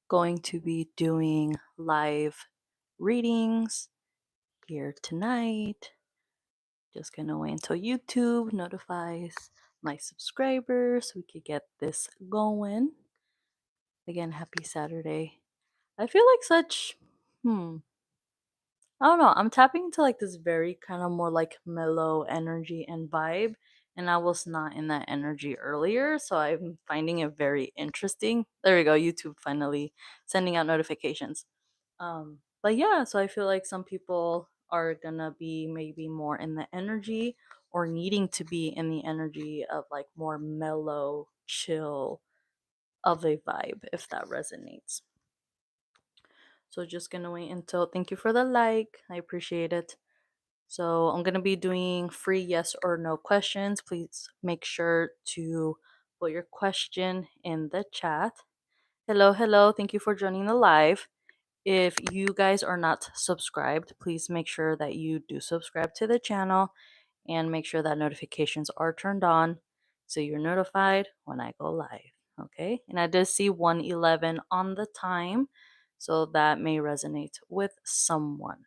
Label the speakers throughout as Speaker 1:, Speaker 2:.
Speaker 1: going to be doing live readings here tonight. Just gonna wait until YouTube notifies my subscribers so we could get this going. Again, happy Saturday. I feel like I don't know. I'm tapping into like this very kind of more like mellow energy and vibe. And I was not in that energy earlier. So I'm finding it very interesting. There we go. YouTube finally sending out notifications. But yeah, so I feel like some people are gonna be maybe more in the energy or needing to be in the energy of like more mellow, chill of a vibe, if that resonates. So just gonna wait until thank you for the like. I appreciate it. So I'm going to be doing free yes or no questions. Please make sure to put your question in the chat. Hello, hello. Thank you for joining the live. If you guys are not subscribed, please make sure that you do subscribe to the channel and make sure that notifications are turned on so you're notified when I go live. Okay. And I did see 111 on the time, so that may resonate with someone.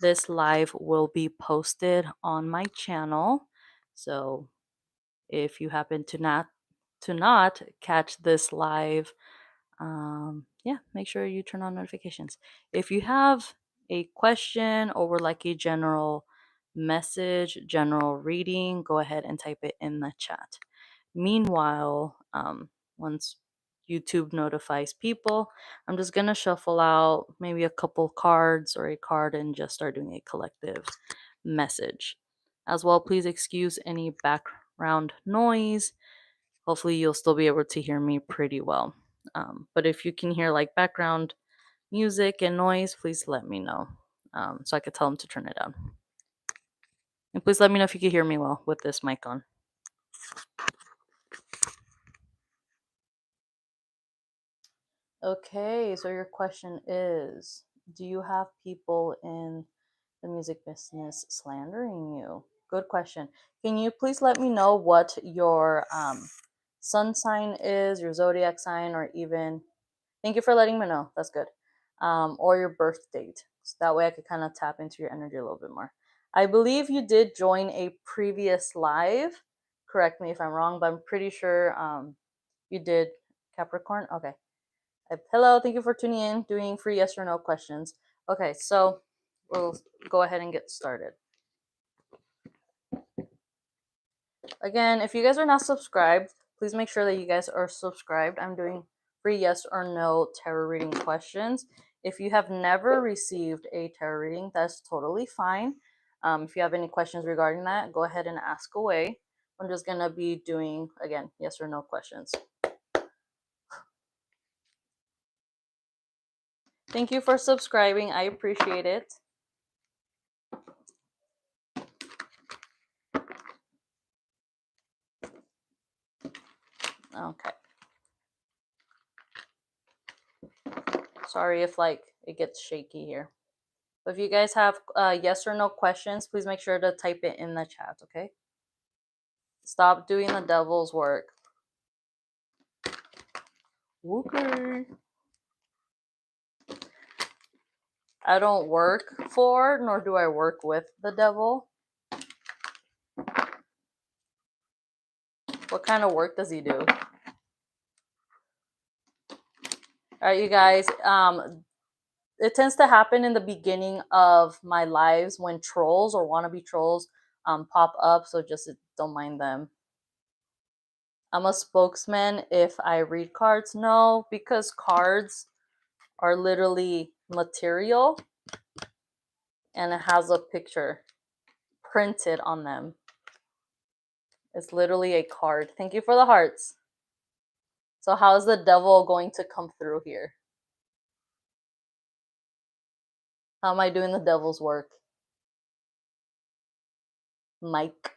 Speaker 1: This live will be posted on my channel. So if you happen to not catch this live, yeah, make sure you turn on notifications. If you have a question or would like a general message, general reading, go ahead and type it in the chat. Meanwhile, once YouTube notifies people, I'm just gonna shuffle out maybe a couple cards or a card and just start doing a collective message. As well, please excuse any background noise. Hopefully, you'll still be able to hear me pretty well. But if you can hear like background music and noise, please let me know so I could tell them to turn it down. And please let me know if you can hear me well with this mic on. Okay, so your question is, do you have people in the music business slandering you? Good question. Can you please let me know what your sun sign is, your zodiac sign, or even, thank you for letting me know. That's good. Or your birth date. So that way I could kind of tap into your energy a little bit more. I believe you did join a previous live. Correct me if I'm wrong, but I'm pretty sure you did. Capricorn? Okay. Hello, thank you for tuning in, doing free yes or no questions. Okay, so we'll go ahead and get started. Again, if you guys are not subscribed, please make sure that you guys are subscribed. I'm doing free yes or no tarot reading questions. If you have never received a tarot reading, that's totally fine. If you have any questions regarding that, go ahead and ask away. I'm just going to be doing, again, yes or no questions. Thank you for subscribing. I appreciate it. Okay. Sorry if like it gets shaky here. But if you guys have yes or no questions, please make sure to type it in the chat, okay? Stop doing the devil's work. Okay. I don't work for, nor do I work with the devil. What kind of work does he do? All right, you guys. It tends to happen in the beginning of my lives when trolls or wannabe trolls pop up, so just don't mind them. I'm a spokesman if I read cards. No, because cards are literally material and it has a picture printed on them. It's literally a card. Thank you for the hearts. So how is the devil going to come through here? How am I doing the devil's work? Mike.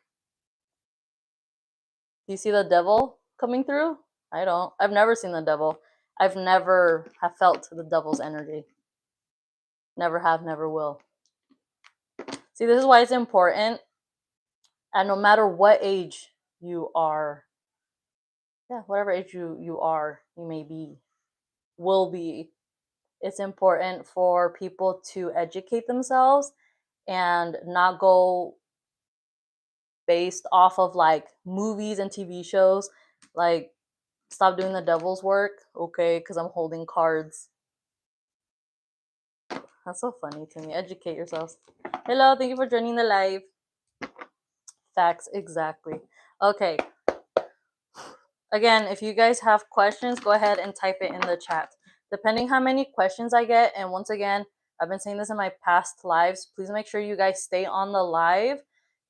Speaker 1: Do you see the devil coming through? I don't. I've never seen the devil. I've never have felt the devil's energy. Never have, never will. See, this is why it's important. And no matter what age you are, yeah, whatever age you may be, will be. It's important for people to educate themselves and not go based off of like movies and TV shows. Like, stop doing the devil's work, okay? Because I'm holding cards. That's so funny to me. Educate yourselves. Hello, thank you for joining the live. Facts, exactly. Okay. Again, if you guys have questions, go ahead and type it in the chat. Depending how many questions I get, and once again, I've been saying this in my past lives, please make sure you guys stay on the live,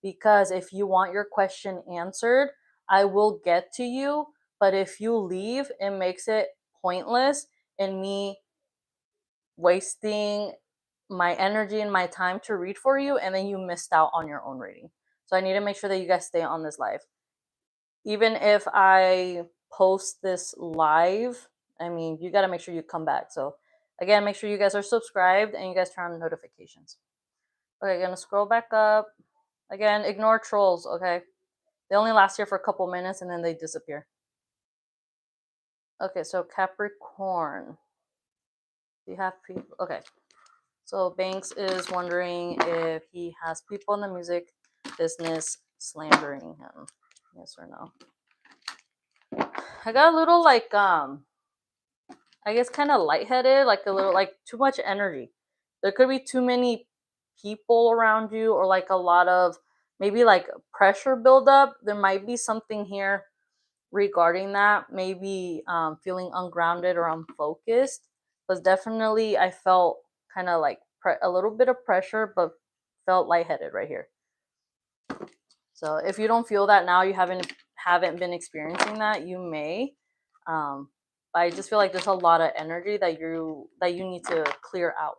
Speaker 1: because if you want your question answered, I will get to you. But if you leave, it makes it pointless and me wasting my energy and my time to read for you, and then you missed out on your own reading. So I need to make sure that you guys stay on this live. Even if I post this live, I mean, you got to make sure you come back. So again, make sure you guys are subscribed and you guys turn on notifications. Okay, gonna scroll back up. Again, ignore trolls, okay? They only last here for a couple minutes and then they disappear. Okay, so Capricorn. Do you have people? Okay. So Banks is wondering if he has people in the music business slandering him. Yes or no? I got a little like I guess kind of lightheaded, like a little like too much energy. There could be too many people around you, or like a lot of maybe like pressure buildup. There might be something here regarding that. Maybe feeling ungrounded or unfocused. But definitely, I felt kind of like a little bit of pressure, but felt lightheaded right here. So if you don't feel that now, you haven't been experiencing that, you may. But I just feel like there's a lot of energy that you need to clear out.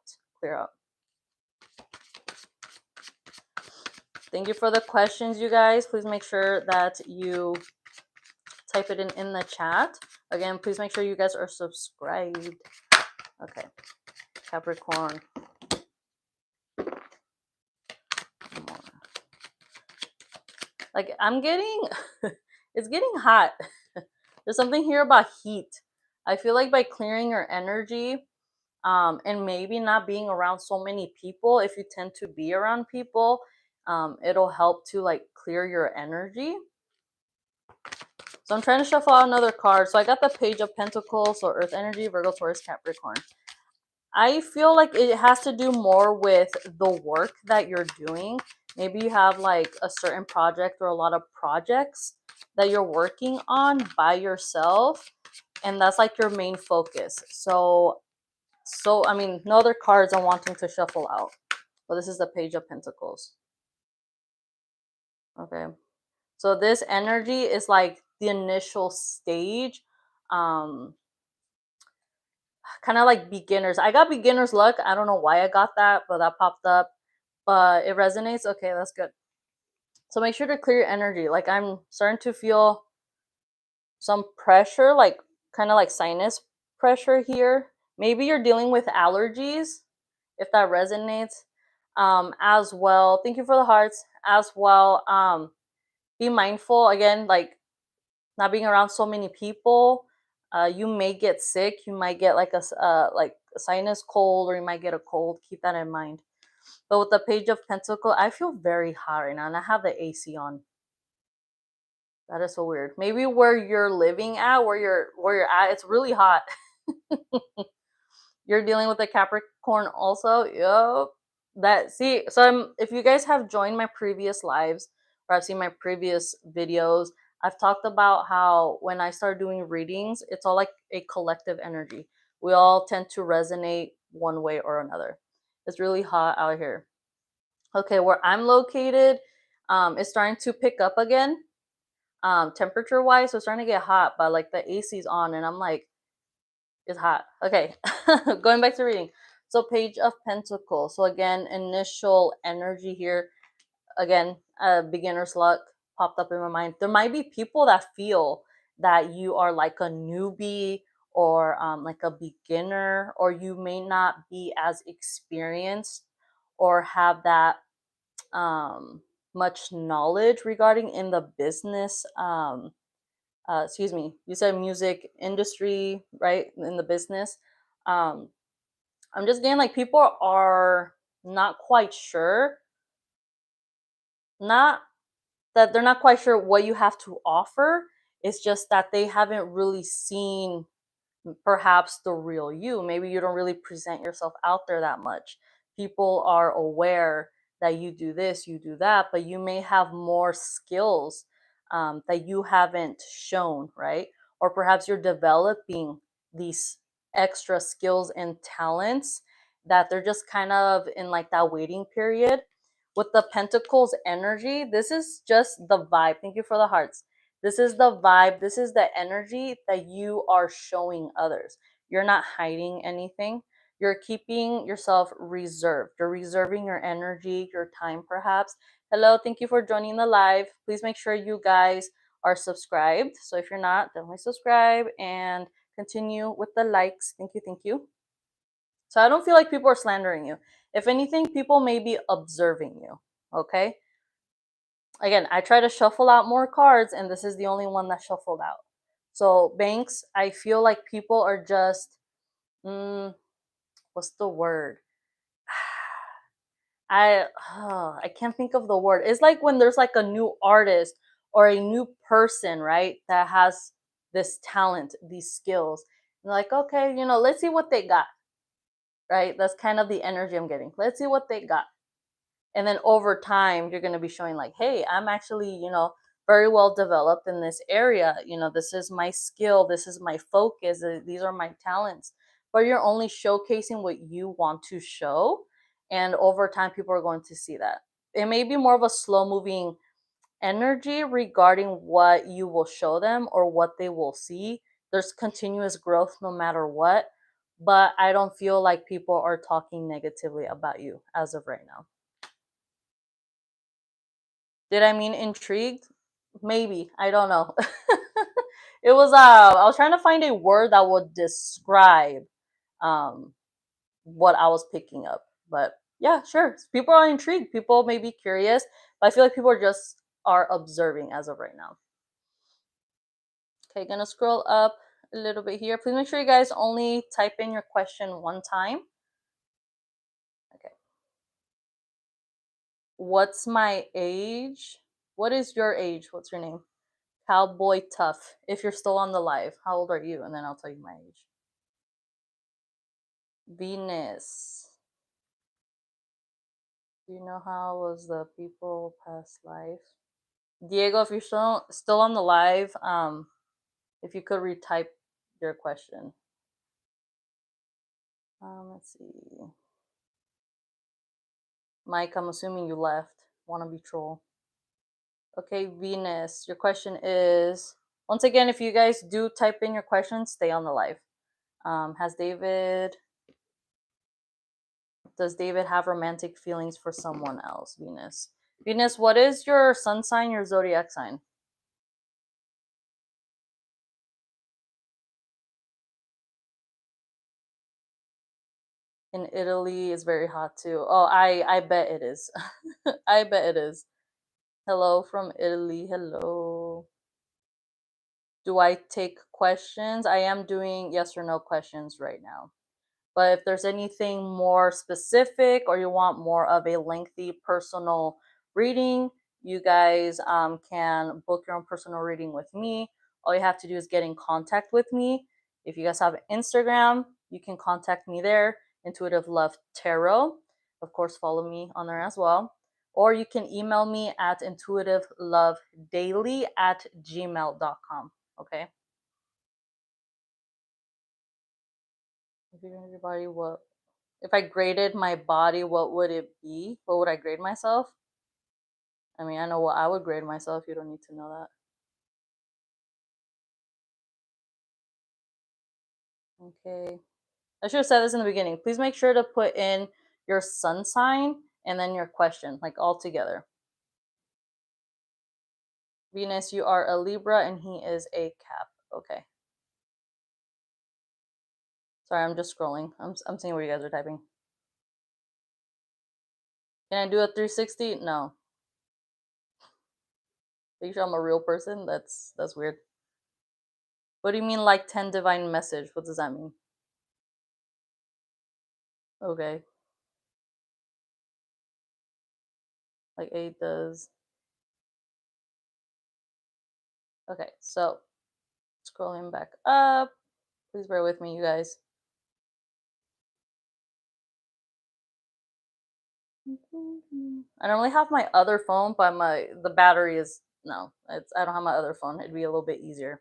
Speaker 1: Thank you for the questions, you guys. Please make sure that you type it in the chat. Again, please make sure you guys are subscribed. Okay, Capricorn. Like, I'm getting, it's getting hot. There's something here about heat. I feel like by clearing your energy, and maybe not being around so many people, if you tend to be around people, it'll help to like clear your energy. So I'm trying to shuffle out another card. So I got the Page of Pentacles, so Earth energy, Virgo, Taurus, Capricorn. I feel like it has to do more with the work that you're doing. Maybe you have like a certain project or a lot of projects that you're working on by yourself, and that's like your main focus. So I mean, no other cards I'm wanting to shuffle out. But this is the Page of Pentacles. Okay. So this energy is like the initial stage. Kind of like beginners. I got beginner's luck. I don't know why I got that, but that popped up. But it resonates. Okay, that's good. So make sure to clear your energy. Like, I'm starting to feel some pressure, like kind of like sinus pressure here. Maybe you're dealing with allergies, if that resonates. As well, thank you for the hearts. As well, be mindful again, like not being around so many people. You may get sick. You might get like a sinus cold, or you might get a cold. Keep that in mind. But with the Page of Pentacle, I feel very hot right now, and I have the AC on. That is so weird. Maybe where you're living at, where you're at, it's really hot. You're dealing with a Capricorn also. Yup. If you guys have joined my previous lives, or I've seen my previous videos, I've talked about how when I start doing readings, it's all like a collective energy. We all tend to resonate one way or another. It's really hot out here. Okay, where I'm located, it's starting to pick up again, temperature wise. So it's starting to get hot, but like the AC's on, and I'm like, it's hot. Okay, going back to reading. So Page of Pentacles. So again, initial energy here. Again, beginner's luck popped up in my mind. There might be people that feel that you are like a newbie, or like a beginner, or you may not be as experienced or have that much knowledge regarding in the business excuse me, you said music industry, right? In the business. Um, I'm just getting like people are not quite sure, not that they're not quite sure what you have to offer. It's just that they haven't really seen perhaps the real you. Maybe you don't really present yourself out there that much. People are aware that you do this, you do that, but you may have more skills that you haven't shown, right? Or perhaps you're developing these extra skills and talents that they're just kind of in like that waiting period. With the Pentacles energy, this is just the vibe. Thank you for the hearts. This is the vibe. This is the energy that you are showing others. You're not hiding anything. You're keeping yourself reserved. You're reserving your energy, your time, perhaps. Hello, thank you for joining the live. Please make sure you guys are subscribed. So if you're not, definitely subscribe and continue with the likes. Thank you, thank you. So I don't feel like people are slandering you. If anything, people may be observing you. Okay? Again, I try to shuffle out more cards, and this is the only one that shuffled out. So, Banks, I feel like people are just, what's the word? I can't think of the word. It's like when there's like a new artist or a new person, right, that has this talent, these skills. And like, okay, let's see what they got, right? That's kind of the energy I'm getting. Let's see what they got. And then over time you're going to be showing like, hey, I'm actually very well developed in this area. This is my skill, this is my focus, these are my talents. But you're only showcasing what you want to show, and over time people are going to see that. It may be more of a slow moving energy regarding what you will show them or what they will see. There's continuous growth no matter what, but I don't feel like people are talking negatively about you as of right now. Did I mean intrigued? Maybe. I don't know. It was I was trying to find a word that would describe um what I was picking up. But yeah, sure. People are intrigued. People may be curious, but I feel like people are observing as of right now. Okay, gonna scroll up a little bit here. Please make sure you guys only type in your question one time. Okay. What's my age? What is your age? What's your name? Cowboy Tough. If you're still on the live, how old are you? And then I'll tell you my age. Venus. Do you know how was the people past life? Diego, if you're still on the live, if you could retype your question. Let's see. Mike, I'm assuming you left. Wanna be troll. Okay, Venus, your question is, once again, if you guys do type in your questions, stay on the live. Does David have romantic feelings for someone else? Venus. Venus, what is your sun sign, your zodiac sign? In Italy is very hot too. Oh, I bet it is. I bet it is. Hello from Italy. Hello. Do I take questions? I am doing yes or no questions right now. But if there's anything more specific or you want more of a lengthy personal reading, you guys can book your own personal reading with me. All you have to do is get in contact with me. If you guys have Instagram, you can contact me there, Intuitive Love Tarot. Of course, follow me on there as well. Or you can email me at intuitivelovedaily@gmail.com. Okay? If you're gonna your body, what if I graded my body, what would it be? What would I grade myself? I mean, I know what I would grade myself. You don't need to know that. Okay. I should have said this in the beginning. Please make sure to put in your sun sign and then your question, like all together. Venus, you are a Libra and he is a Cap. Okay. Sorry, I'm just scrolling. I'm seeing what you guys are typing. Can I do a 360? No. Make sure I'm a real person. That's weird. What do you mean, like 10 divine message? What does that mean? Okay. Like 8 does. Okay, so scrolling back up. Please bear with me, you guys. I normally have my other phone, but the battery is no. It's I don't have my other phone. It'd be a little bit easier.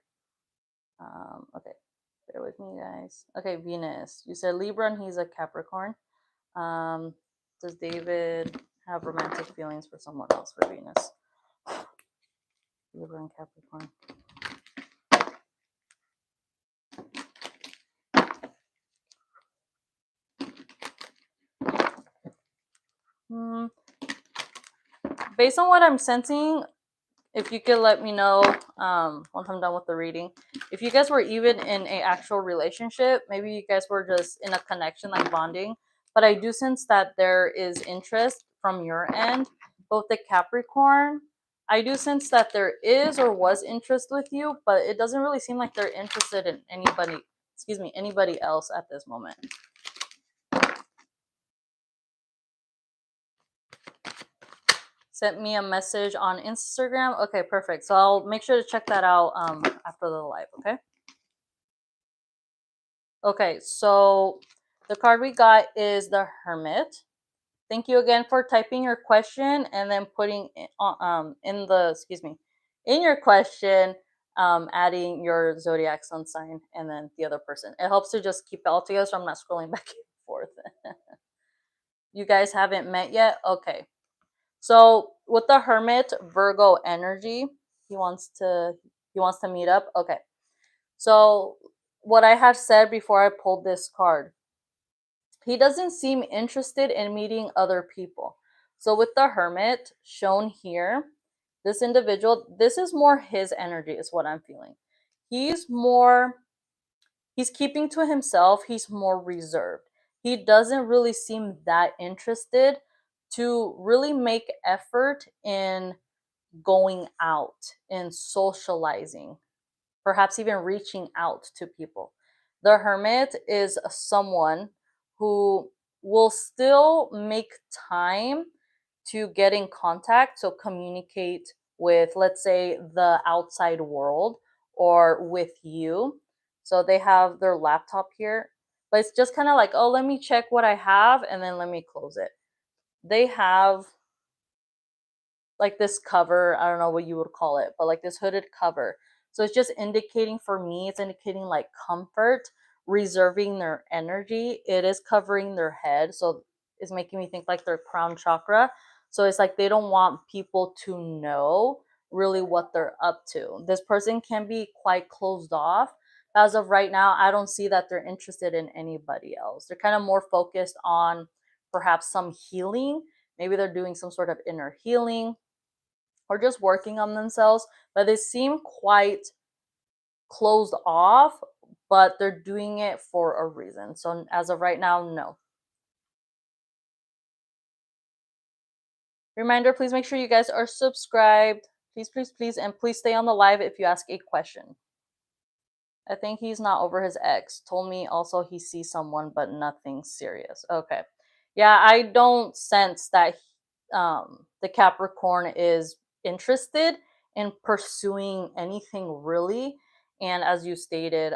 Speaker 1: Okay, bear with me, guys. Okay, Venus. You said Libra, and he's a Capricorn. Um, does David have romantic feelings for someone else for Venus? Libra and Capricorn. Hmm. Based on what I'm sensing, if you could let me know once I'm done with the reading, if you guys were even in a actual relationship, maybe you guys were just in a connection, like bonding. But I do sense that there is interest from your end, both the Capricorn. I do sense that there is or was interest with you, but it doesn't really seem like they're interested in anybody, excuse me, anybody else at this moment. Sent me a message on Instagram. Okay, perfect. So I'll make sure to check that out after the live, okay? Okay, so the card we got is the Hermit. Thank you again for typing your question and then putting in the, excuse me, in your question, adding your zodiac sun sign and then the other person. It helps to just keep it all together so I'm not scrolling back and forth. You guys haven't met yet? Okay. So with the Hermit, Virgo energy, he wants to meet up. Okay. So what I had said before I pulled this card, he doesn't seem interested in meeting other people. So with the Hermit shown here, this individual, this is more his energy is what I'm feeling. He's more he's keeping to himself, he's more reserved. He doesn't really seem that interested to really make effort in going out and socializing, perhaps even reaching out to people. The Hermit is someone who will still make time to get in contact, so communicate with, let's say, the outside world or with you. So they have their laptop here, but it's just kind of like, oh, let me check what I have and then let me close it. They have like this cover, I don't know what you would call it, but like this hooded cover. So it's just indicating, for me, it's indicating like comfort, reserving their energy. It is covering their head, so it's making me think like their crown chakra. So it's like they don't want people to know really what they're up to. This person can be quite closed off. As of right now, I don't see that they're interested in anybody else. They're kind of more focused on perhaps some healing. Maybe they're doing some sort of inner healing or just working on themselves, but they seem quite closed off, but they're doing it for a reason. So as of right now, no. Reminder, please make sure you guys are subscribed. Please, please, please, and please stay on the live if you ask a question. I think he's not over his ex. Told me also he sees someone, but nothing serious. Okay. Yeah, I don't sense that the Capricorn is interested in pursuing anything really. And as you stated,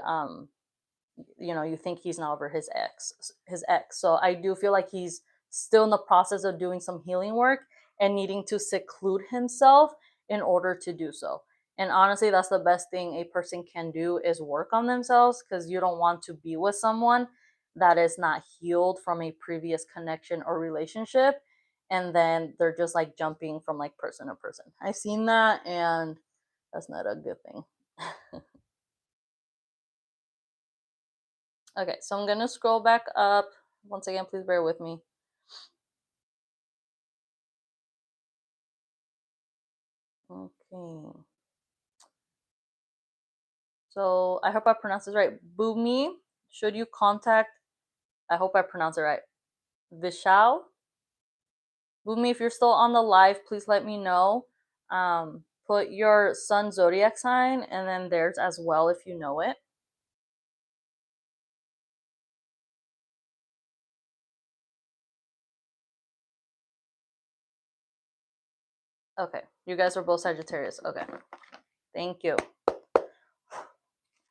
Speaker 1: you think he's not over his ex. So I do feel like he's still in the process of doing some healing work and needing to seclude himself in order to do so. And honestly, that's the best thing a person can do, is work on themselves, because you don't want to be with someone that is not healed from a previous connection or relationship, and then they're just like jumping from like person to person. I've seen that, and that's not a good thing. Okay, so I'm gonna scroll back up. Once again, please bear with me. Okay. So I hope I pronounced this right. Boomi, should you contact, I hope I pronounced it right, Vishal? Boomi, if you're still on the live, please let me know. put your sun zodiac sign and then theirs as well if you know it. Okay, you guys are both Sagittarius. Okay, thank you.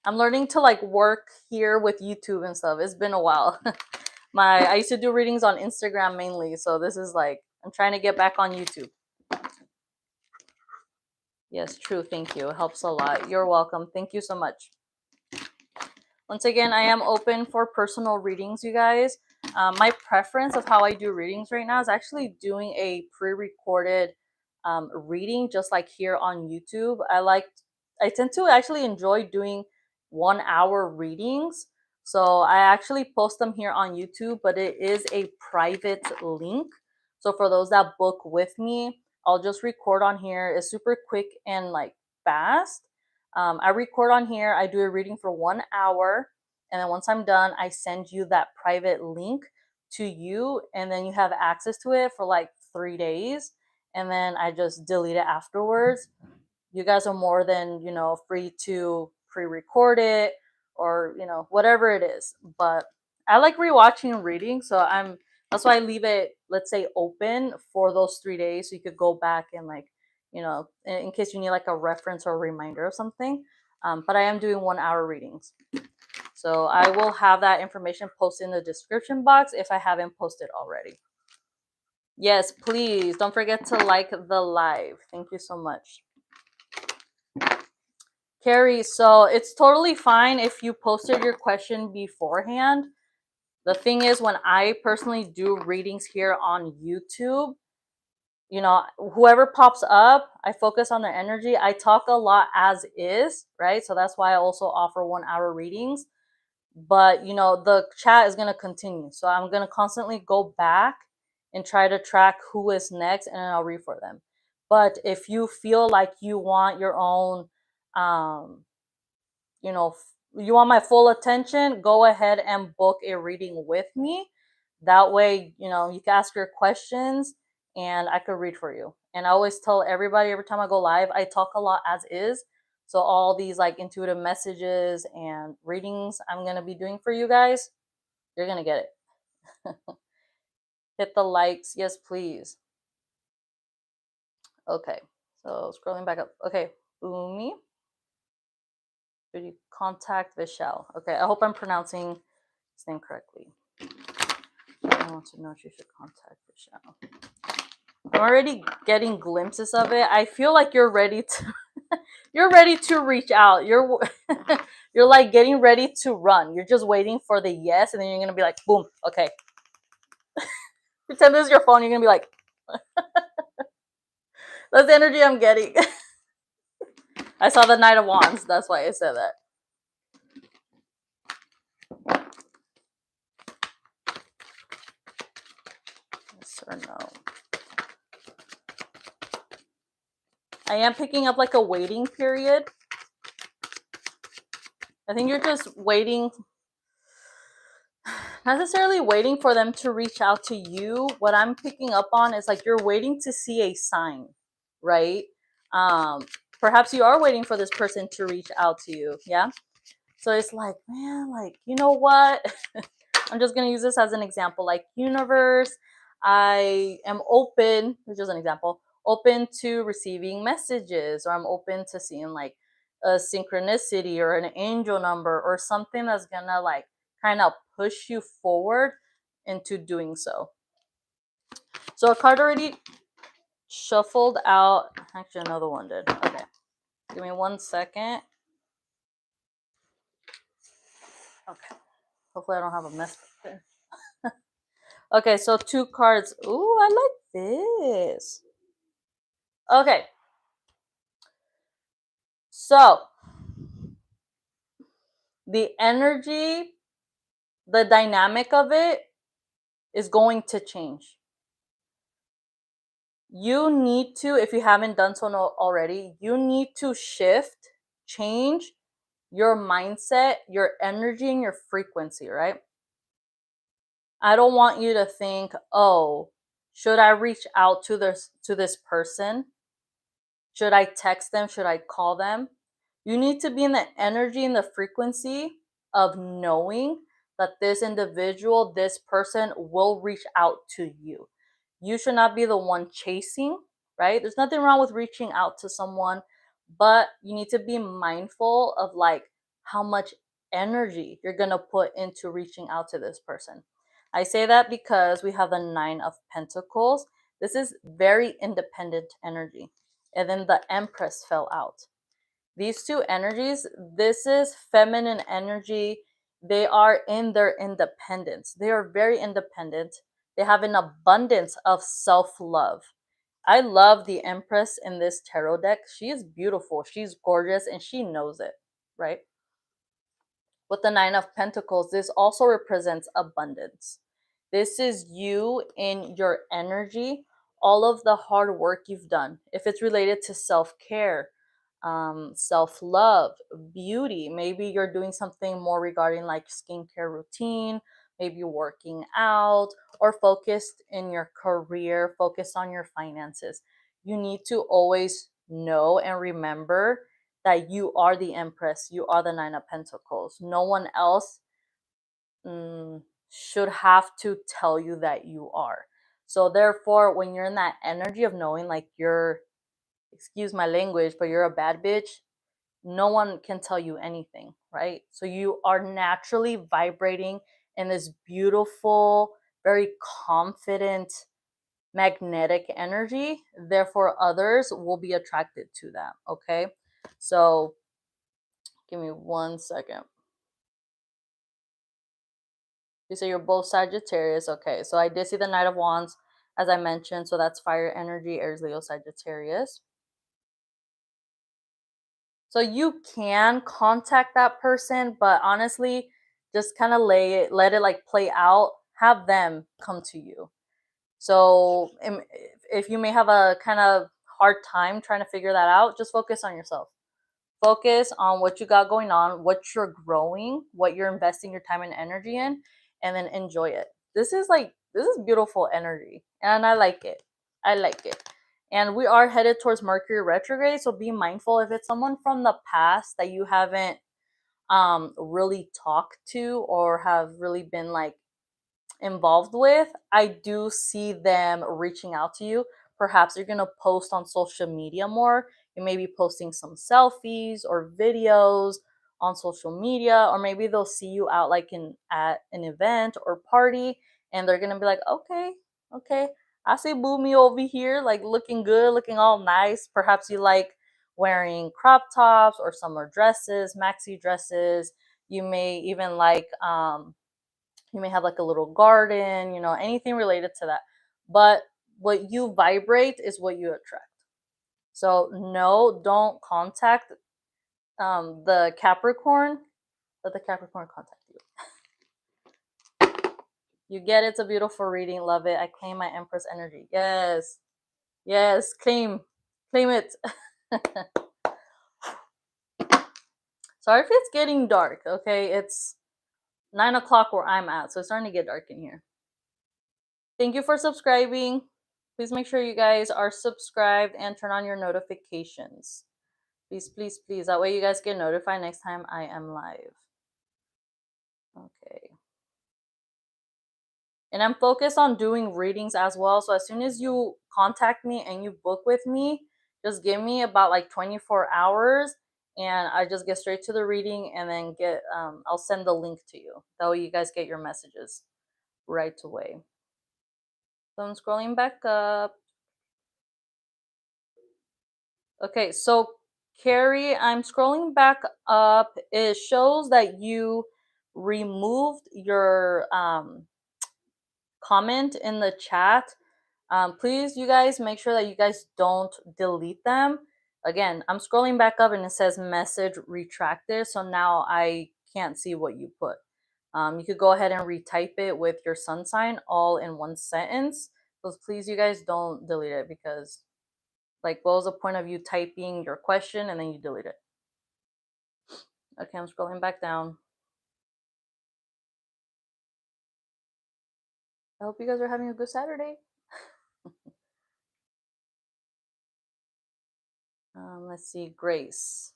Speaker 1: I'm learning to like work here with YouTube and stuff. It's been a while. I used to do readings on Instagram mainly, so this is like I'm trying to get back on YouTube. Yes, true. Thank you. It helps a lot. You're welcome. Thank you so much. Once again, I am open for personal readings, you guys. My preference of how I do readings right now is actually doing a pre-recorded reading, just like here on YouTube. I tend to actually enjoy doing 1 hour readings. So I actually post them here on YouTube, but it is a private link. So for those that book with me, I'll just record on here. It's super quick and like fast. I record on here, I do a reading for 1 hour, and then once I'm done, I send you that private link to you, and then you have access to it for like 3 days, and then I just delete it afterwards. You guys are more than, free to pre-record it or, whatever it is. But I like rewatching readings, so that's why I leave it, let's say, open for those 3 days so you could go back and like, in case you need like a reference or a reminder of something. But I am doing 1 hour readings. So I will have that information posted in the description box if I haven't posted already. Yes, please don't forget to like the live. Thank you so much. Carrie, so it's totally fine if you posted your question beforehand. The thing is, when I personally do readings here on YouTube, whoever pops up, I focus on their energy. I talk a lot as is, right? So that's why I also offer 1 hour readings. But, the chat is going to continue. So I'm going to constantly go back and try to track who is next, and then I'll read for them. But if you feel like you want your own, you want my full attention, go ahead and book a reading with me. That way, you can ask your questions and I could read for you. And I always tell everybody every time I go live, I talk a lot as is. So all these like intuitive messages and readings I'm going to be doing for you guys, you're going to get it. Hit the likes. Yes, please. Okay. So scrolling back up. Okay. Umi. Should you contact Vishal? Okay. I hope I'm pronouncing his name correctly. I want to know if you should contact Vishal. I'm already getting glimpses of it. I feel like you're ready to you're ready to reach out. You're you're like getting ready to run. You're just waiting for the yes, and then you're gonna be like, boom, okay. Pretend this is your phone, you're gonna be like, that's the energy I'm getting. I saw the Knight of Wands, that's why I said that. Yes or no? I am picking up like a waiting period. I think you're just waiting, not necessarily waiting for them to reach out to you. What I'm picking up on is like you're waiting to see a sign, right? Perhaps you are waiting for this person to reach out to you. Yeah. So it's like, man, like, you know what? I'm just going to use this as an example. Like, universe, I am open, which is an example, open to receiving messages, or I'm open to seeing like a synchronicity or an angel number or something that's going to like kind of push you forward into doing so. So a card already shuffled out. Actually, another one did. Okay. Give me 1 second. Okay. Hopefully I don't have a mess there. Okay, so 2 cards. Ooh, I like this. Okay. So the energy, the dynamic of it is going to change. You need to, if you haven't done so already, you need to shift, change your mindset, your energy, and your frequency, right? I don't want you to think, oh, should I reach out to this person? Should I text them? Should I call them? You need to be in the energy and the frequency of knowing that this individual, this person will reach out to you. You should not be the one chasing, right? There's nothing wrong with reaching out to someone, but you need to be mindful of like how much energy you're going to put into reaching out to this person. I say that because we have the 9 of Pentacles. This is very independent energy. And then the Empress fell out. These two energies, this is feminine energy. They are in their independence. They are very independent. They have an abundance of self-love. I love the Empress in this tarot deck. She is beautiful. She's gorgeous and she knows it, right? With the 9 of Pentacles, this also represents abundance. This is you in your energy, all of the hard work you've done. If it's related to self-care, self-love, beauty, maybe you're doing something more regarding like skincare routine, maybe working out, or focused in your career, focused on your finances. You need to always know and remember that you are the Empress, you are the 9 of Pentacles. No one else should have to tell you that you are. So therefore, when you're in that energy of knowing like you're, excuse my language, but you're a bad bitch, no one can tell you anything, right? So you are naturally vibrating in this beautiful, very confident, magnetic energy. Therefore, others will be attracted to that, okay? So give me 1 second. You say you're both Sagittarius. Okay, so I did see the Knight of Wands, as I mentioned. So that's fire energy, Aries, Leo, Sagittarius. So you can contact that person, but honestly, just kind of let it like play out. Have them come to you. So if you may have a kind of hard time trying to figure that out, just focus on yourself. Focus on what you got going on, what you're growing, what you're investing your time and energy in, and then enjoy it. This is beautiful energy, and I like it. I like it. And we are headed towards Mercury retrograde, so be mindful if it's someone from the past that you haven't really talked to or have really been like involved with, I do see them reaching out to you. Perhaps you're going to post on social media more. You may be posting some selfies or videos on social media, or maybe they'll see you out like at an event or party, and they're going to be like, okay, okay, I see Boomy over here, like looking good, looking all nice. Perhaps you like wearing crop tops or summer dresses, maxi dresses. You may even like you may have like a little garden, you know, anything related to that. But what you vibrate is what you attract. So no, don't contact the Capricorn. Let the Capricorn contact you. You get it. It's a beautiful reading. Love it. I claim my Empress energy. Yes. Yes. Claim. Claim it. Sorry if it's getting dark. Okay. It's 9 o'clock where I'm at. So it's starting to get dark in here. Thank you for subscribing. Please make sure you guys are subscribed and turn on your notifications. Please, please, please. That way you guys get notified next time I am live. Okay. And I'm focused on doing readings as well. So as soon as you contact me and you book with me, just give me about like 24 hours and I just get straight to the reading and then I'll send the link to you. That way you guys get your messages right away. So I'm scrolling back up. Okay, so Carrie, I'm scrolling back up. It shows that you removed your comment in the chat. Please, you guys, make sure that you guys don't delete them. Again, I'm scrolling back up and it says message retracted. So now I can't see what you put. You could go ahead and retype it with your sun sign all in one sentence. So please, you guys don't delete it because like, what was the point of you typing your question and then you delete it? Okay, I'm scrolling back down. I hope you guys are having a good Saturday. Let's see, Grace.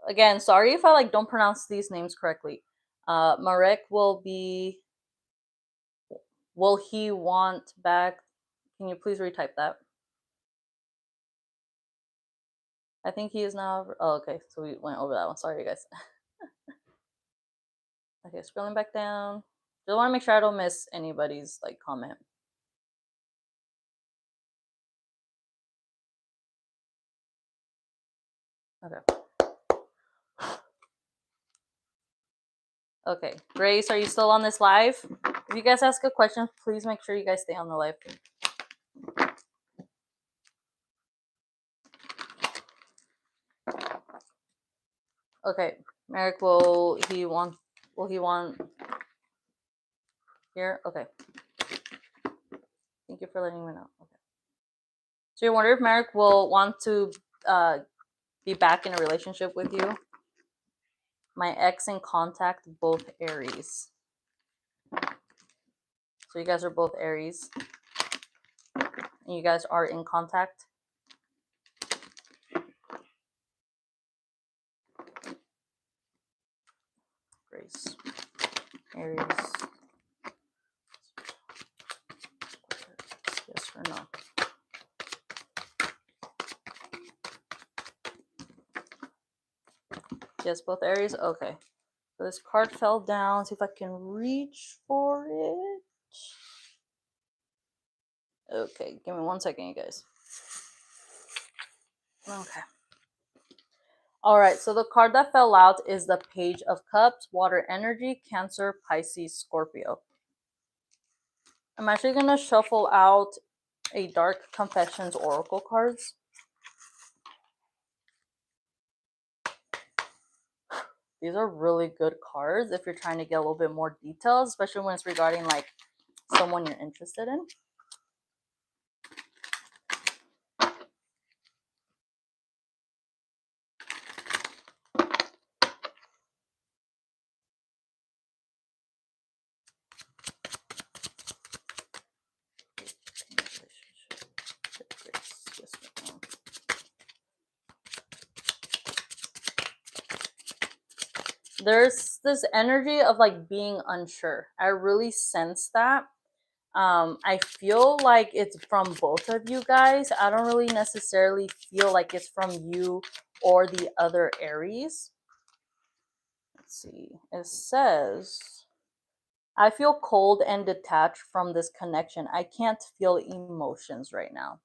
Speaker 1: Again, sorry if I like don't pronounce these names correctly. Marek will be. Will he want back? Can you please retype that? I think he is now. Oh, okay. So we went over that one. Sorry, guys. Okay, scrolling back down. Just want to make sure I don't miss anybody's like comment. Okay. Okay, Grace, are you still on this live? If you guys ask a question, please make sure you guys stay on the live. Okay, Merrick, will he want here? Okay. Thank you for letting me know. Okay. So you wonder if Merrick will want to be back in a relationship with you? My ex in contact, both Aries. So you guys are both Aries. And you guys are in contact? Grace. Aries. Yes or no? Yes, both Aries? Okay. So this card fell down. See if I can reach for it. Okay, give me 1 second, you guys. Okay. All right, so the card that fell out is the Page of Cups, Water Energy, Cancer, Pisces, Scorpio. I'm actually going to shuffle out a Dark Confessions Oracle cards. These are really good cards if you're trying to get a little bit more details, especially when it's regarding like someone you're interested in. There's this energy of like being unsure. I really sense that. I feel like it's from both of you guys. I don't really necessarily feel like it's from you or the other Aries. Let's see. It says, I feel cold and detached from this connection. I can't feel emotions right now.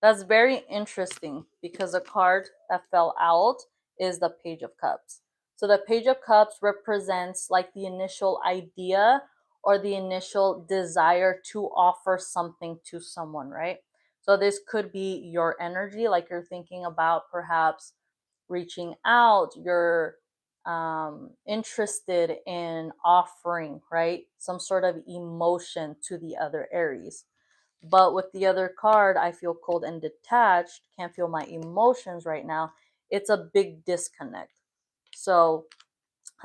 Speaker 1: That's very interesting because the card that fell out is the Page of Cups. So the Page of Cups represents like the initial idea or the initial desire to offer something to someone, right? So this could be your energy, like you're thinking about perhaps reaching out, you're interested in offering, right? Some sort of emotion to the other Aries. But with the other card, I feel cold and detached, can't feel my emotions right now. It's a big disconnect. So,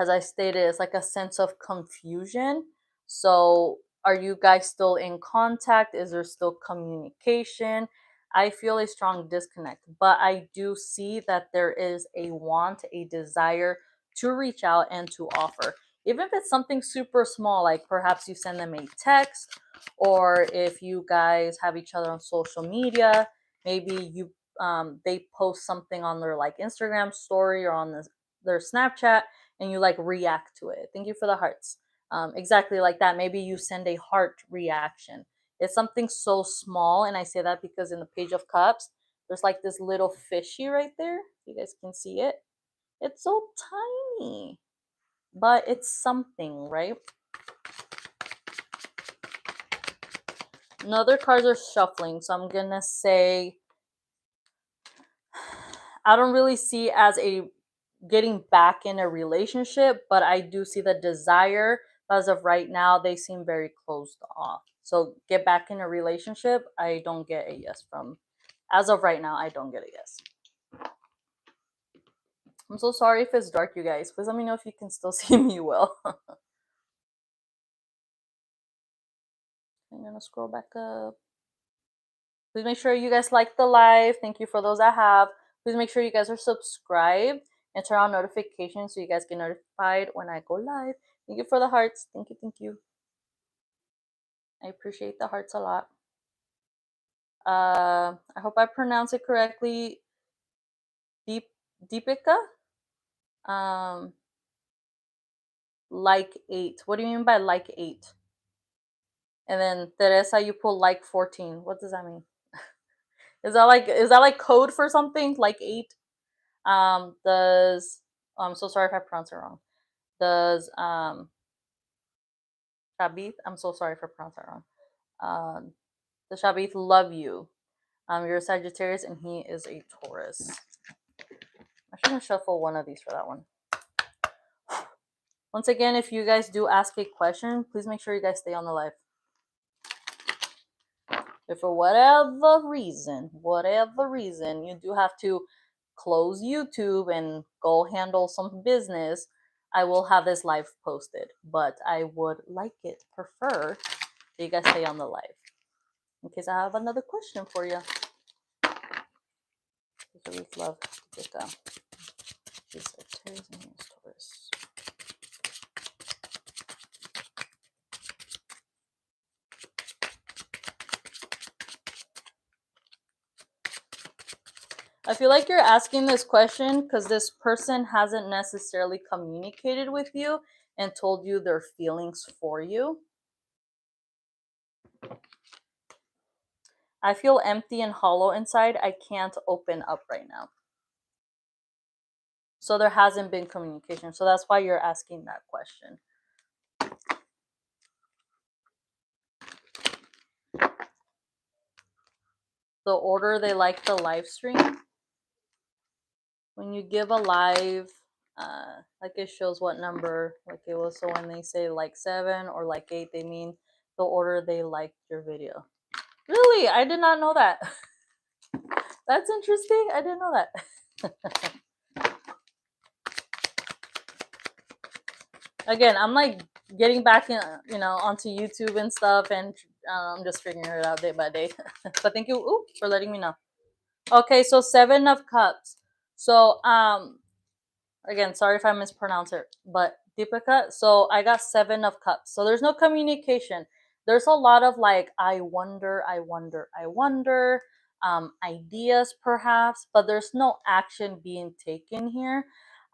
Speaker 1: as I stated, it's like a sense of confusion. So, are you guys still in contact? Is there still communication? I feel a strong disconnect, but I do see that there is a want, a desire to reach out and to offer. Even if it's something super small, like perhaps you send them a text, or if you guys have each other on social media, maybe they post something on their like Instagram story or on their Snapchat, and you like react to it. Thank you for the hearts. Exactly like that. Maybe you send a heart reaction. It's something so small, and I say that because in the Page of Cups, there's like this little fishy right there. You guys can see it. It's so tiny, but it's something, right? Another cards are shuffling, so I'm gonna say I don't really see as a getting back in a relationship, but I do see the desire. As of right now, they seem very closed off. So get back in a relationship, I don't get a yes from. As of right now, I don't get a yes. I'm so sorry if it's dark, you guys. Please let me know if you can still see me well. I'm gonna scroll back up. Please make sure you guys like the live. Thank you for those that have. Please make sure you guys are subscribed and turn on notifications so you guys get notified when I go live. Thank you for the hearts. Thank you, thank you. I appreciate the hearts a lot. I hope I pronounce it correctly. Deepika? Like 8. What do you mean by like 8? And then Teresa, you pull like 14. What does that mean? Is that like code for something? Like 8? Does I'm so sorry if I pronounce it wrong. Does Shabith, I'm so sorry if I pronounce that wrong. Does Shabith love you? You're a Sagittarius and he is a Taurus. I should shuffle one of these for that one. Once again, if you guys do ask a question, please make sure you guys stay on the live. If for whatever reason you do have to close YouTube and go handle some business, I will have this live posted. But I would prefer that you guys stay on the live. In case I have another question for you. I really love to get down. These are Taurus and here's Taurus. I feel like you're asking this question because this person hasn't necessarily communicated with you and told you their feelings for you. I feel empty and hollow inside. I can't open up right now. So there hasn't been communication. So that's why you're asking that question. The order they like the live stream. When you give a live, like it shows what number, like it was, so when they say like 7 or like 8, they mean the order they liked your video. Really? I did not know that. That's interesting. I didn't know that. Again, I'm like getting back in, onto YouTube and stuff, and I'm just figuring it out day by day. But thank you for letting me know. Okay, so 7 of Cups. So again, sorry if I mispronounce it, but Deepika. So I got 7 of Cups. So there's no communication. There's a lot of like I wonder, ideas perhaps, but there's no action being taken here.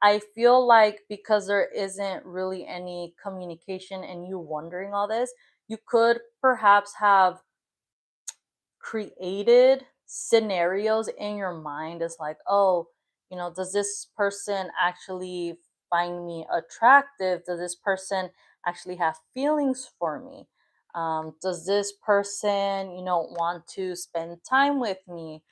Speaker 1: I feel like because there isn't really any communication and you wondering all this, you could perhaps have created scenarios in your mind. It's like, oh, does this person actually find me attractive? Does this person actually have feelings for me? Does this person, want to spend time with me?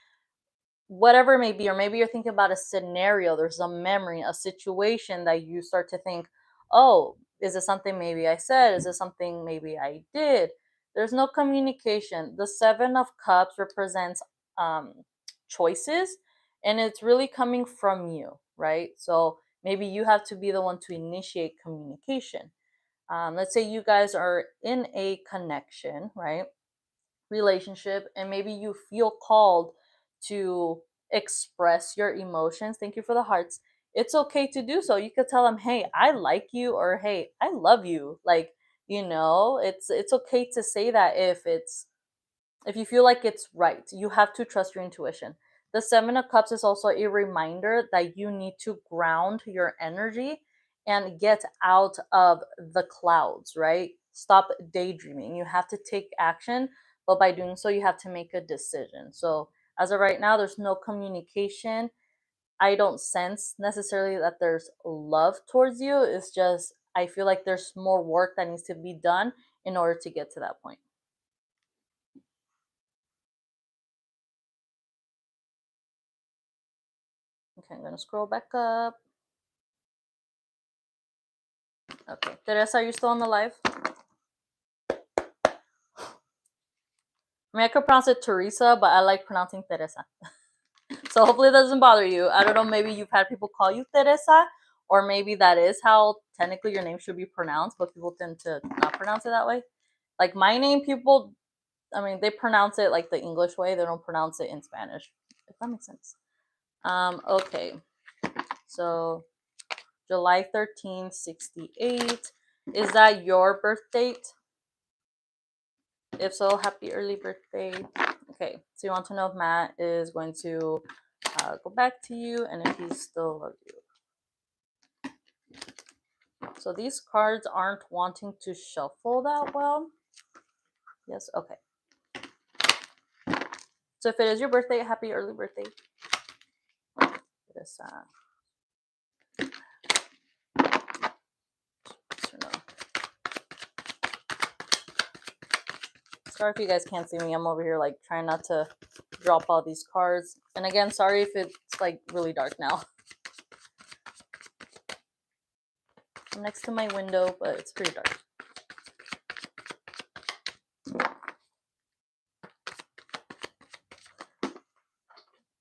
Speaker 1: Whatever it may be, or maybe you're thinking about a scenario, there's a memory, a situation that you start to think, oh, is it something maybe I said? Is it something maybe I did? There's no communication. The 7 of Cups represents choices, and it's really coming from you, right? So maybe you have to be the one to initiate communication. Let's say you guys are in a connection, right? Relationship, and maybe you feel called to express your emotions. Thank you for the hearts. It's okay to do so. You could tell them, hey, I like you, or hey, I love you. Like, it's okay to say that if you feel like it's right. You have to trust your intuition. The 7 of Cups is also a reminder that you need to ground your energy and get out of the clouds, right? Stop daydreaming. You have to take action, but by doing so, you have to make a decision. So, as of right now, there's no communication. I don't sense necessarily that there's love towards you. It's just, I feel like there's more work that needs to be done in order to get to that point. Okay, I'm gonna scroll back up. Okay, Teresa, are you still on the live? I mean, I could pronounce it Teresa, but I like pronouncing Teresa. So hopefully it doesn't bother you. I don't know, maybe you've had people call you Teresa, or maybe that is how technically your name should be pronounced, but people tend to not pronounce it that way. Like my name, people I mean, they pronounce it like the English way. They don't pronounce it in Spanish, if that makes sense. Okay. So July 13th, 68. Is that your birth date? If so, happy early birthday. Okay, so you want to know if Matt is going to go back to you and if he still loves you. So these cards aren't wanting to shuffle that well. Yes, okay. So if it is your birthday, happy early birthday. This, no. Sorry if you guys can't see me. I'm over here like trying not to drop all these cards. And again, sorry if it's like really dark now. I'm next to my window, but it's pretty dark.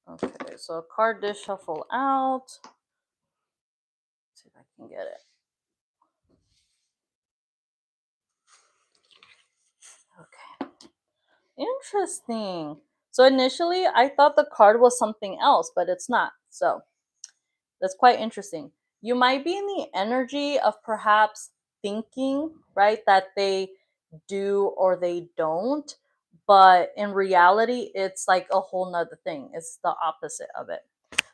Speaker 1: Okay, so a card did shuffle out. Let's see if I can get it. Okay. Interesting. So initially I thought the card was something else, but it's not. So that's quite interesting. You might be in the energy of perhaps thinking, right, that they do or they don't, but in reality, it's like a whole nother thing. It's the opposite of it.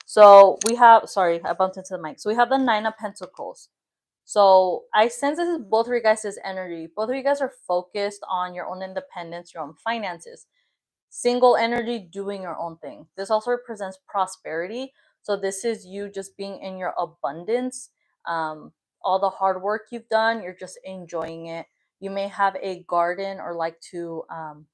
Speaker 1: So we have, sorry, I bumped into the mic. So we have the Nine of Pentacles. So I sense this is both of you guys' energy. Both of you guys are focused on your own independence, your own finances. Single energy, doing your own thing. This also represents prosperity. So this is you just being in your abundance. All the hard work you've done, you're just enjoying it. You may have a garden or like to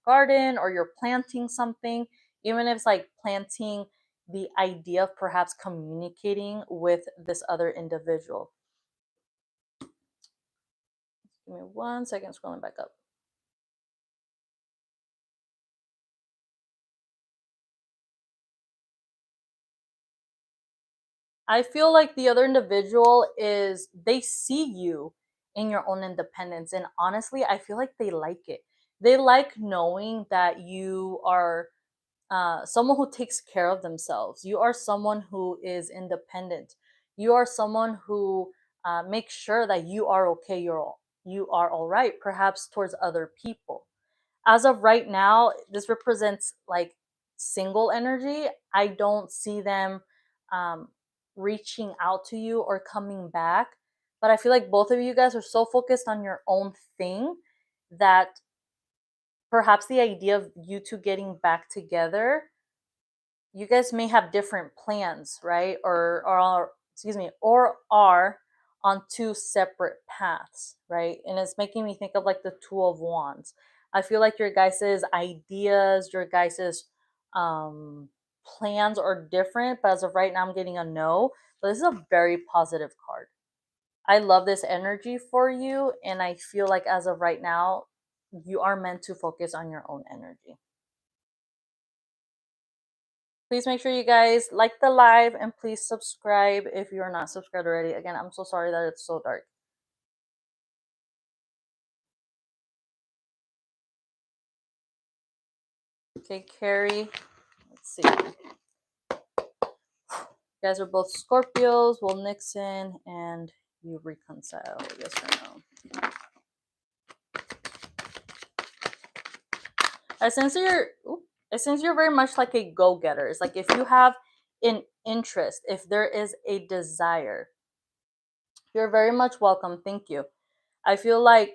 Speaker 1: garden, or you're planting something, even if it's like planting the idea of perhaps communicating with this other individual. Give me 1 second, scrolling back up. I feel like the other individual is, they see you in your own independence. And honestly, I feel like they like it. They like knowing that you are someone who takes care of themselves. You are someone who is independent. You are someone who makes sure that you are okay. You are all right, perhaps towards other people. As of right now, this represents like single energy. I don't see them um, reaching out to you or coming back. But I feel like both of you guys are so focused on your own thing that perhaps the idea of you two getting back together, you guys may have different plans, right? Or excuse me, or are on two separate paths, right? And it's making me think of like the Two of Wands. I feel like your guys's ideas, your guys's plans are different, but as of right now, I'm getting a no. But this is a very positive card. I love this energy for you, and I feel like as of right now, you are meant to focus on your own energy. Please make sure you guys like the live and please subscribe if you're not subscribed already. Again, I'm so sorry that it's so dark. Okay, Carrie. Let's see. You guys are both Scorpios. Will Nixon and you reconcile? Yes or no? I sense you're very much like a go-getter. It's like if you have an interest, if there is a desire, you're very much welcome. Thank you. I feel like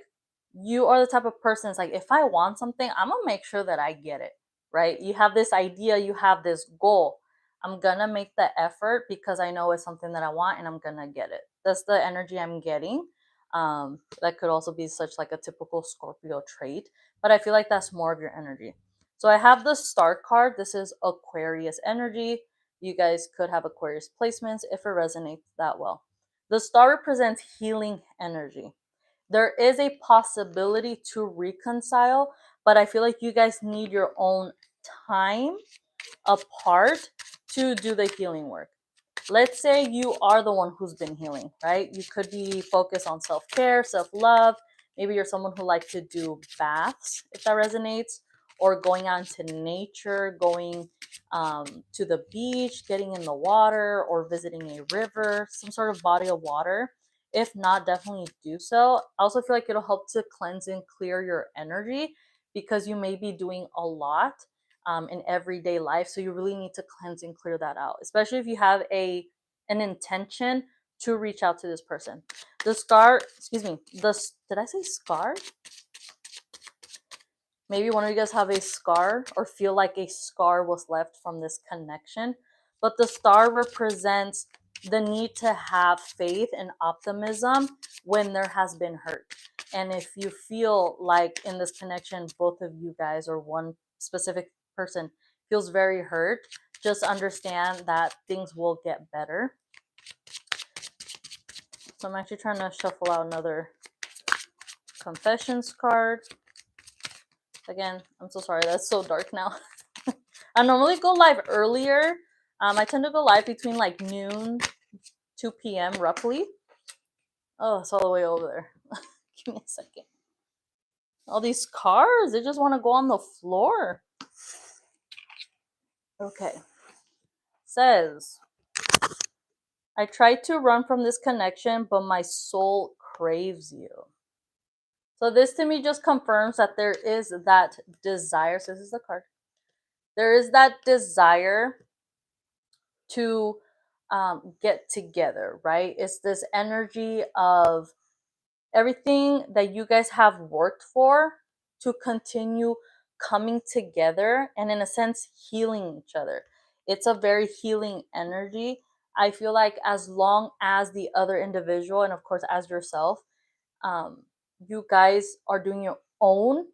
Speaker 1: you are the type of person, it's like, if I want something, I'm gonna make sure that I get it, right? You have this idea, you have this goal. I'm gonna make the effort because I know it's something that I want and I'm gonna get it. That's the energy I'm getting. That could also be such like a typical Scorpio trait, but I feel like that's more of your energy. So I have the Star card. This is Aquarius energy. You guys could have Aquarius placements if it resonates that well. The Star represents healing energy. There is a possibility to reconcile, but I feel like you guys need your own time apart to do the healing work. Let's say you are the one who's been healing, right? You could be focused on self-care, self-love. Maybe you're someone who likes to do baths, if that resonates, or going out into nature, going to the beach, getting in the water, or visiting a river, some sort of body of water. If not, definitely do so. I also feel like it'll help to cleanse and clear your energy because you may be doing a lot in everyday life. So you really need to cleanse and clear that out, especially if you have an intention to reach out to this person. The scar, excuse me, did I say scar? Maybe one of you guys have a scar or feel like a scar was left from this connection. But the star represents the need to have faith and optimism when there has been hurt. And if you feel like in this connection, both of you guys or one specific person feels very hurt, just understand that things will get better. So I'm actually trying to shuffle out another confessions card. Again, I'm so sorry. That's so dark now. I normally go live earlier. I tend to go live between like noon, 2 p.m. roughly. Oh, it's all the way over there. Give me a second. All these cars, they just want to go on the floor. Okay. Says, I tried to run from this connection, but my soul craves you. So this to me just confirms that there is that desire. So this is the card. There is that desire to get together, right? It's this energy of everything that you guys have worked for to continue coming together and, in a sense, healing each other. It's a very healing energy. I feel like as long as the other individual, and of course, as yourself, you guys are doing your own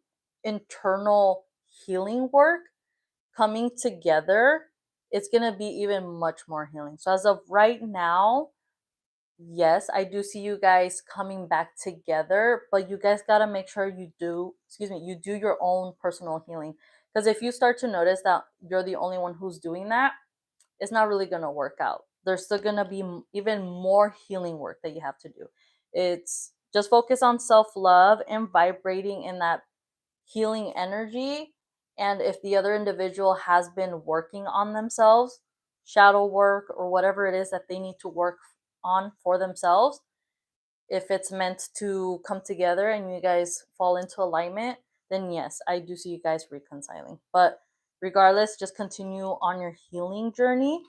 Speaker 1: internal healing work, coming together, it's going to be even much more healing. So as of right now, yes, I do see you guys coming back together, but you guys got to make sure you do, you do your own personal healing. Because if you start to notice that you're the only one who's doing that, it's not really going to work out. There's still going to be even more healing work that you have to do. It's just focus on self-love and vibrating in that healing energy. And if the other individual has been working on themselves, shadow work or whatever it is that they need to work on for themselves, if it's meant to come together and you guys fall into alignment, then yes, I do see you guys reconciling. But regardless, just continue on your healing journey.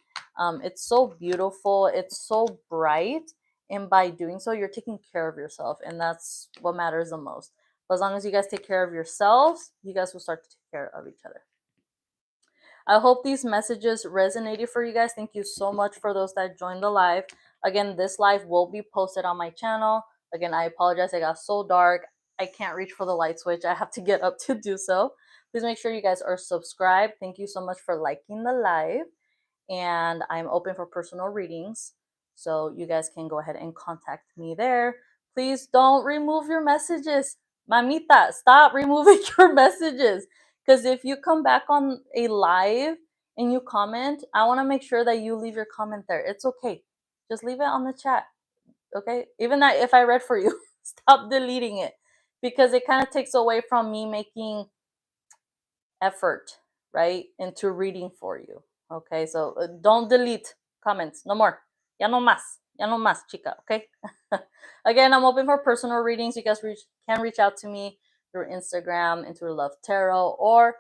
Speaker 1: It's so beautiful, it's so bright, and by doing so, you're taking care of yourself, and that's what matters the most. But as long as you guys take care of yourselves, you guys will start to take care of each other. I hope these messages resonated for you guys. Thank you so much for those that joined the live. Again, this live will be posted on my channel. Again, I apologize. It got so dark. I can't reach for the light switch. I have to get up to do so. Please make sure you guys are subscribed. Thank you so much for liking the live. And I'm open for personal readings. So you guys can go ahead and contact me there. Please don't remove your messages. Mamita, stop removing your messages. Because if you come back on a live and you comment, I want to make sure that you leave your comment there. It's okay. Just leave it on the chat. Okay? Even that if I read for you, stop deleting it. Because it kind of takes away from me making effort, right, into reading for you. Okay? So don't delete comments. No more. Ya no más. Ya no más, chica. Okay? Again, I'm open for personal readings. You guys can reach out to me through Instagram, Intuitive Love Tarot, or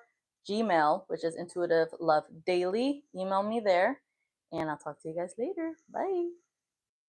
Speaker 1: Gmail, which is Intuitive Love Daily. Email me there, and I'll talk to you guys later. Bye.